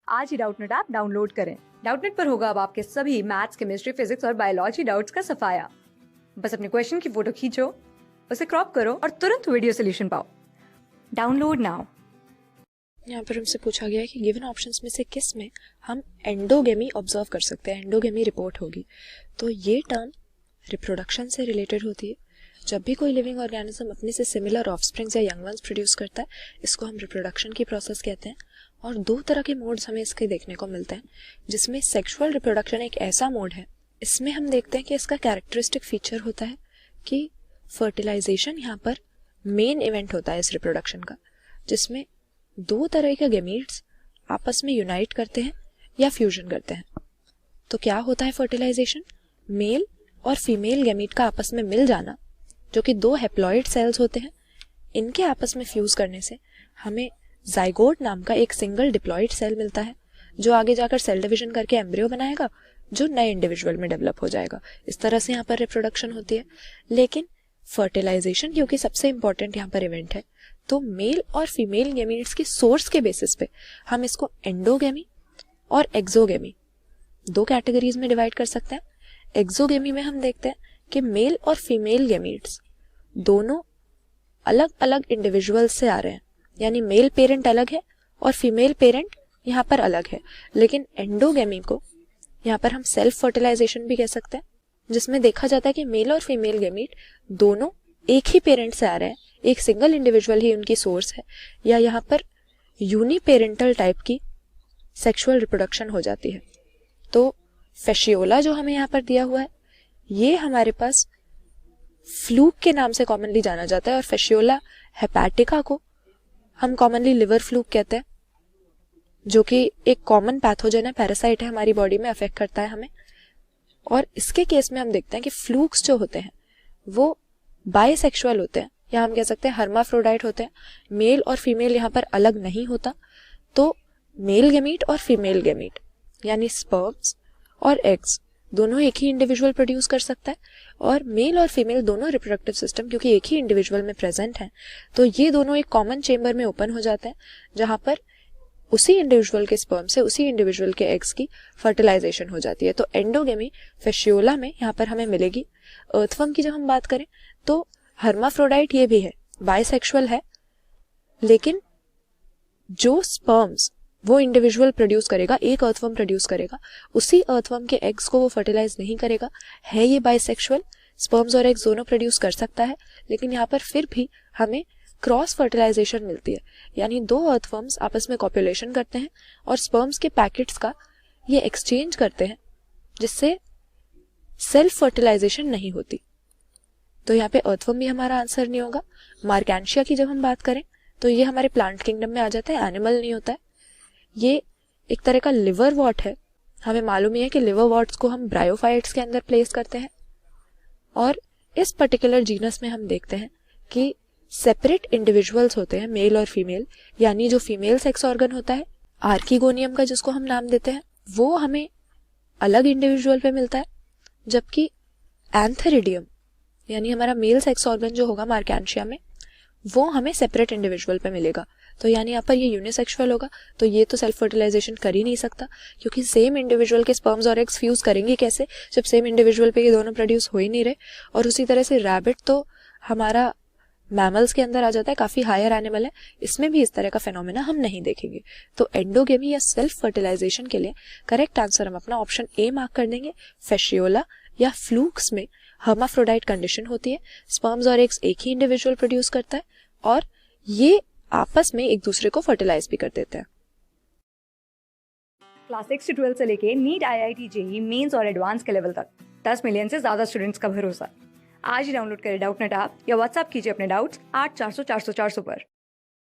आज ही Doubtnut app download करें। Doubtnut पर होगा अब आपके सभी मैथ्स, केमिस्ट्री, फिजिक्स और बायोलॉजी डाउट्स का सफाया। बस अपने क्वेश्चन की फोटो खींचो, उसे क्रॉप करो और तुरंत वीडियो सोल्यूशन पाओ। Download now. यहाँ पर हमसे पूछा गया है कि गिवन ऑप्शंस में से किस में हम एंडोगेमी ऑब्जर्व कर सकते हैं, एंडोगेमी रिपोर्ट होगी। तो ये टर्म रिप्रोडक्शन से रिलेटेड होती है। जब भी कोई लिविंग ऑर्गेनिज्म अपने से सिमिलर ऑफस्प्रिंग्स या यंग वंस प्रोड्यूस करता है, इसको हम रिप्रोडक्शन की प्रोसेस कहते हैं। और दो तरह के मोड्स हमें इसके देखने को मिलते हैं, जिसमें सेक्सुअल रिप्रोडक्शन एक ऐसा मोड है, इसमें हम देखते हैं कि इसका कैरेक्टरिस्टिक फीचर होता है कि फर्टिलाइजेशन यहाँ पर मेन इवेंट होता है इस रिप्रोडक्शन का, जिसमें दो तरह के गैमीट्स आपस में यूनाइट करते हैं या फ्यूजन करते हैं। तो क्या होता है फर्टिलाइजेशन? मेल और फीमेल गैमीट का आपस में मिल जाना, जो कि दो हैप्लॉइड सेल्स होते हैं, इनके आपस में फ्यूज करने से हमें जाइगोट नाम का एक सिंगल डिप्लॉइड सेल मिलता है, जो आगे जाकर सेल डिवीजन करके एम्ब्रियो बनाएगा, जो नए इंडिविजुअल में डेवलप हो जाएगा। इस तरह से यहाँ पर रिप्रोडक्शन होती है। लेकिन फर्टिलाइजेशन क्योंकि सबसे इंपॉर्टेंट यहाँ पर इवेंट है, तो मेल और फीमेल गैमीट्स की सोर्स के बेसिस पे हम इसको एंडोगेमी और एक्सोगेमी दो कैटेगरीज में डिवाइड कर सकते हैं। एक्सोगेमी में हम देखते हैं कि मेल और फीमेल गैमीट्स दोनों अलग अलग इंडिविजुअल से आ रहे हैं, यानी मेल पेरेंट अलग है और फीमेल पेरेंट यहाँ पर अलग है। लेकिन एंडोगेमी को यहाँ पर हम सेल्फ फर्टिलाइजेशन भी कह सकते हैं, जिसमें देखा जाता है कि मेल और फीमेल गैमीट दोनों एक ही पेरेंट से आ रहे हैं, एक सिंगल इंडिविजुअल ही उनकी सोर्स है, या यहाँ पर यूनिपेरेंटल टाइप की सेक्सुअल रिप्रोडक्शन हो जाती है। तो फेशियोला जो हमें यहाँ पर दिया हुआ है, ये हमारे पास फ्लूक के नाम से कॉमनली जाना जाता है, और फेशियोला हेपेटिका को हम कॉमनली लिवर फ्लूक कहते हैं, जो कि एक कॉमन पैथोजन है, पैरासाइट है, हमारी बॉडी में अफेक्ट करता है हमें। और इसके केस में हम देखते हैं कि फ्लूक्स जो होते हैं वो बायसेक्सुअल होते हैं, या हम कह सकते हैं हर्माफ्रोडाइट होते हैं। मेल और फीमेल यहाँ पर अलग नहीं होता। तो मेल गैमीट और फीमेल गैमीट यानी स्पर्म्स और एग्स दोनों एक ही इंडिविजुअल प्रोड्यूस कर सकता है, और मेल और फीमेल दोनों रिप्रोडक्टिव सिस्टम क्योंकि एक ही इंडिविजुअल में प्रेजेंट है, तो ये दोनों एक कॉमन चेंबर में ओपन हो जाते हैं, जहां पर उसी इंडिविजुअल के स्पर्म से उसी इंडिविजुअल के एग्स की फर्टिलाइजेशन हो जाती है। तो एंडोगेमी फेशियोला में यहाँ पर हमें मिलेगी। अर्थवर्म की जब हम बात करें तो हर्माफ्रोडाइट ये भी है, बायसेक्सुअल है, लेकिन जो स्पर्म्स वो इंडिविजुअल प्रोड्यूस करेगा, एक अर्थवर्म प्रोड्यूस करेगा, उसी अर्थवर्म के एग्स को वो फर्टिलाइज नहीं करेगा। है ये बायसेक्सुअल, स्पर्म्स और एग्स दोनों प्रोड्यूस कर सकता है, लेकिन यहाँ पर फिर भी हमें क्रॉस फर्टिलाइजेशन मिलती है, यानी दो अर्थवर्म्स आपस में कॉपुलेशन करते हैं और स्पर्म्स के पैकेट्स का ये एक्सचेंज करते हैं, जिससे सेल्फ फर्टिलाइजेशन नहीं होती। तो यहाँ पे अर्थवर्म भी हमारा आंसर नहीं होगा। मार्केंशिया की जब हम बात करें तो ये हमारे प्लांट किंगडम में आ जाता है, एनिमल नहीं होता है। ये एक तरह का लिवर वॉट है। हमें मालूम ही है कि लिवर वॉट्स को हम ब्रायोफाइट्स के अंदर प्लेस करते हैं, और इस पर्टिकुलर जीनस में हम देखते हैं कि सेपरेट इंडिविजुअल्स होते हैं, मेल और फीमेल, यानी जो फीमेल सेक्स ऑर्गन होता है आर्किगोनियम का, जिसको हम नाम देते हैं, वो हमें अलग इंडिविजुअल पे मिलता है, जबकि एंथेरिडियम यानी हमारा मेल सेक्स ऑर्गन जो होगा मार्केंशिया में, वो हमें सेपरेट इंडिविजुअल पे मिलेगा। तो यानी यहाँ पर ये यूनिसेक्सुअल होगा, तो ये तो सेल्फ फर्टिलाइजेशन कर ही नहीं सकता, क्योंकि सेम इंडिविजुअल के स्पर्म्स और एग्स फ्यूज करेंगे कैसे जब सेम इंडिविजुअल पे ये दोनों प्रोड्यूस हो ही नहीं रहे। और उसी तरह से रैबिट तो हमारा मैमल्स के अंदर आ जाता है, काफी हायर एनिमल है, इसमें भी इस तरह का फेनोमेना हम नहीं देखेंगे। तो एंडोगेमी या सेल्फ फर्टिलाइजेशन के लिए करेक्ट आंसर हम अपना ऑप्शन ए मार्क कर देंगे। फेशियोला या फ्लूक्स में हर्माफ्रोडाइट कंडीशन होती है, स्पर्म्स और एग्स एक ही इंडिविजुअल प्रोड्यूस करता है, और ये आपस में एक दूसरे को फर्टिलाइज भी कर देते हैं। क्लास 6 से 12 से लेके नीट, IIT, JEE मेंस और एडवांस के लेवल तक 10 मिलियन से ज्यादा स्टूडेंट्स का भरोसा। आज ही डाउनलोड करें डाउटनेट ऐप या व्हाट्सएप कीजिए अपने डाउट्स 8400 400 400 पर।